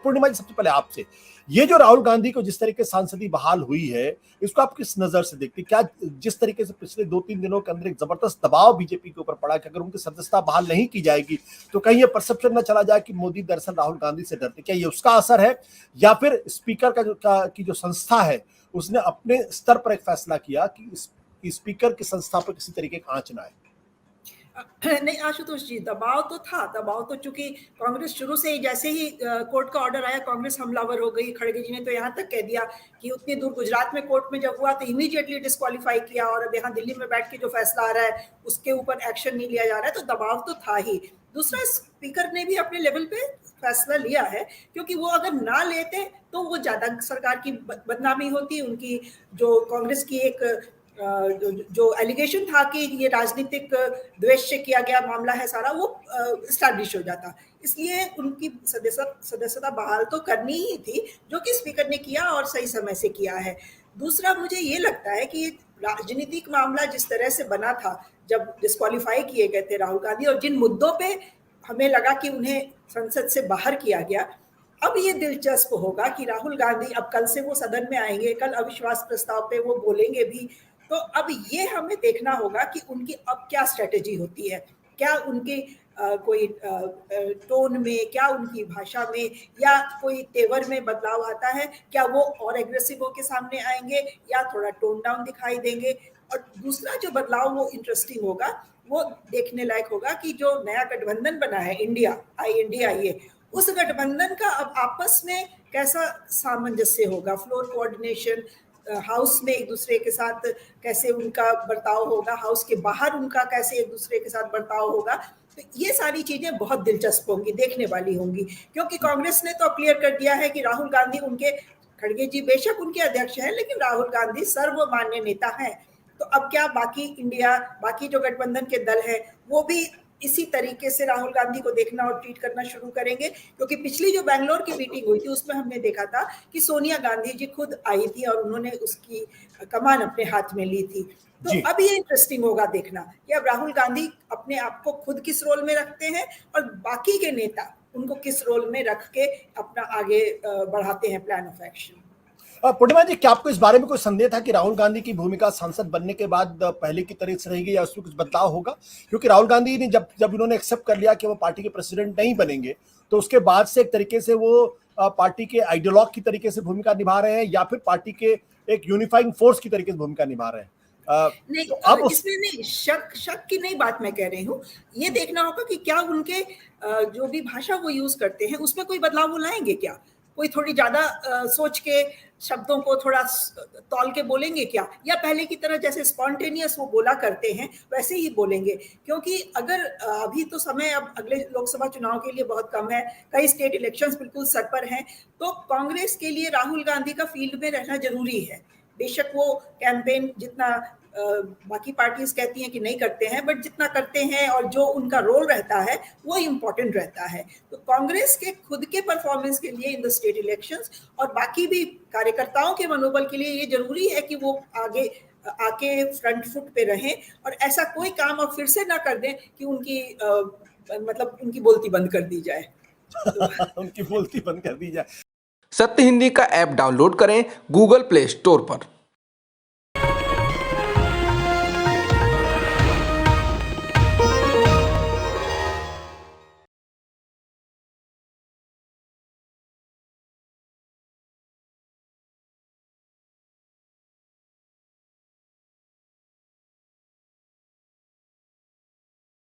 पूर्णिमा जी, सबसे पहले आपसे, ये जो राहुल गांधी को जिस तरीके से सांसदी बहाल हुई है, इसको आप किस नजर से देखते हैं? क्या जिस तरीके से पिछले 2-3 दिनों के अंदर एक जबरदस्त दबाव बीजेपी के ऊपर पड़ा कि अगर उनकी सदस्यता बहाल नहीं की जाएगी तो कहीं ये परसेप्शन न चला जाए कि मोदी दरअसल राहुल गांधी से डरते, क्या ये उसका असर है, या फिर स्पीकर की जो संस्था है उसने अपने स्तर पर एक फैसला किया कि स्पीकर की संस्था पर किसी तरीके का आंच ना आए? नहीं आशुतोष जी, दबाव तो था। दबाव तो चूंकि कांग्रेस शुरू से ही, जैसे ही कोर्ट का ऑर्डर आया, कांग्रेस हमलावर हो गई। खड़गे जी ने तो यहाँ तक कह दिया कि उतनी दूर गुजरात में कोर्ट में जब हुआ तो इमीडिएटली डिस्क्वालीफाई किया, और अब यहाँ दिल्ली में बैठ के जो फैसला आ रहा है उसके ऊपर एक्शन नहीं लिया जा रहा है, तो दबाव तो था ही। दूसरा, स्पीकर ने भी अपने लेवल पे फैसला लिया है, क्योंकि वो अगर ना लेते तो वो ज्यादा सरकार की बदनामी होती। उनकी जो कांग्रेस की एक जो एलिगेशन था कि ये राजनीतिक द्वेष से किया गया मामला है सारा, वो इस्टेब्लिश हो जाता। इसलिए उनकी सदस्यता बहाल तो करनी ही थी, जो कि स्पीकर ने किया और सही समय से किया है। दूसरा, मुझे ये लगता है कि राजनीतिक मामला जिस तरह से बना था जब डिस्क्वालीफाई किए गए थे राहुल गांधी, और जिन मुद्दों पे हमें लगा कि उन्हें संसद से बाहर किया गया, अब ये दिलचस्प होगा कि राहुल गांधी अब कल से वो सदन में आएंगे, कल अविश्वास प्रस्ताव पे वो बोलेंगे भी। तो अब ये हमें देखना होगा कि उनकी अब क्या स्ट्रेटेजी होती है। क्या उनकी कोई टोन में, क्या उनकी भाषा में या कोई तेवर में बदलाव आता है? क्या वो और एग्रेसिव होके सामने आएंगे या थोड़ा टोन डाउन दिखाई देंगे? और दूसरा जो बदलाव वो इंटरेस्टिंग होगा, वो देखने लायक होगा कि जो नया गठबंधन बना है, INDIA, उस गठबंधन का अब आपस में कैसा सामंजस्य होगा, फ्लोर कोऑर्डिनेशन, हाउस में एक दूसरे के साथ कैसे उनका बर्ताव होगा, हाउस के बाहर उनका कैसे एक दूसरे के साथ बर्ताव होगा। तो ये सारी चीजें बहुत दिलचस्प होंगी, देखने वाली होंगी। क्योंकि कांग्रेस ने तो क्लियर कर दिया है कि राहुल गांधी उनके, खड़गे जी बेशक उनके अध्यक्ष हैं, लेकिन राहुल गांधी सर्वमान्य नेता हैं। तो अब क्या बाकी जो गठबंधन के दल है वो भी इसी तरीके से राहुल गांधी को देखना और ट्रीट करना शुरू करेंगे? क्योंकि पिछली जो बैंगलोर की मीटिंग हुई थी उसमें हमने देखा था कि सोनिया गांधी जी खुद आई थी और उन्होंने उसकी कमान अपने हाथ में ली थी। तो अब ये इंटरेस्टिंग होगा देखना कि अब राहुल गांधी अपने आप को खुद किस रोल में रखते हैं और बाकी के नेता उनको किस रोल में रख के अपना आगे बढ़ाते हैं प्लान ऑफ एक्शन। पूर्णिमा जी, क्या आपको इस बारे में कोई संदेह था कि राहुल गांधी की भूमिका सांसद बनने के बाद पहले की तरह से रहेगी या उसमें कुछ बदलाव होगा? क्योंकि राहुल गांधी ने जब इन्होंने एक्सेप्ट कर लिया कि वो पार्टी के प्रेसिडेंट नहीं बनेंगे, तो उसके बाद से एक तरीके से वो पार्टी के आइडियोलॉग की तरीके से भूमिका निभा रहे हैं या फिर पार्टी के एक यूनिफाइंग फोर्स की तरीके से भूमिका निभा रहे हैं? नहीं, तो अब इसमें नहीं, शक की नहीं बात मैं कह रही हूँ। ये देखना होगा कि क्या उनके जो भी भाषा वो यूज करते हैं उसमें कोई बदलाव वो लाएंगे क्या? कोई थोड़ी ज्यादा सोच के शब्दों को थोड़ा तौल के बोलेंगे क्या, या पहले की तरह जैसे स्पॉन्टेनियस वो बोला करते हैं वैसे ही बोलेंगे? क्योंकि अगर अभी तो समय अब अगले लोकसभा चुनाव के लिए बहुत कम है, कई स्टेट इलेक्शंस बिल्कुल सर पर हैं, तो कांग्रेस के लिए राहुल गांधी का फील्ड में रहना जरूरी है। बेशक वो कैंपेन जितना बाकी पार्टीज कहती हैं कि नहीं करते हैं, बट जितना करते हैं और जो उनका रोल रहता है वो इम्पोर्टेंट रहता है। तो कांग्रेस के खुद के परफॉर्मेंस के लिए इन द स्टेट इलेक्शंस और बाकी भी कार्यकर्ताओं के मनोबल के लिए ये जरूरी है कि वो आगे आके फ्रंट फुट पे रहें और ऐसा कोई काम अब फिर से ना कर दें कि उनकी मतलब उनकी बोलती बंद कर दी जाए। उनकी बोलती बंद कर दी जाए। सत्य हिंदी का ऐप डाउनलोड करें गूगल प्ले स्टोर पर।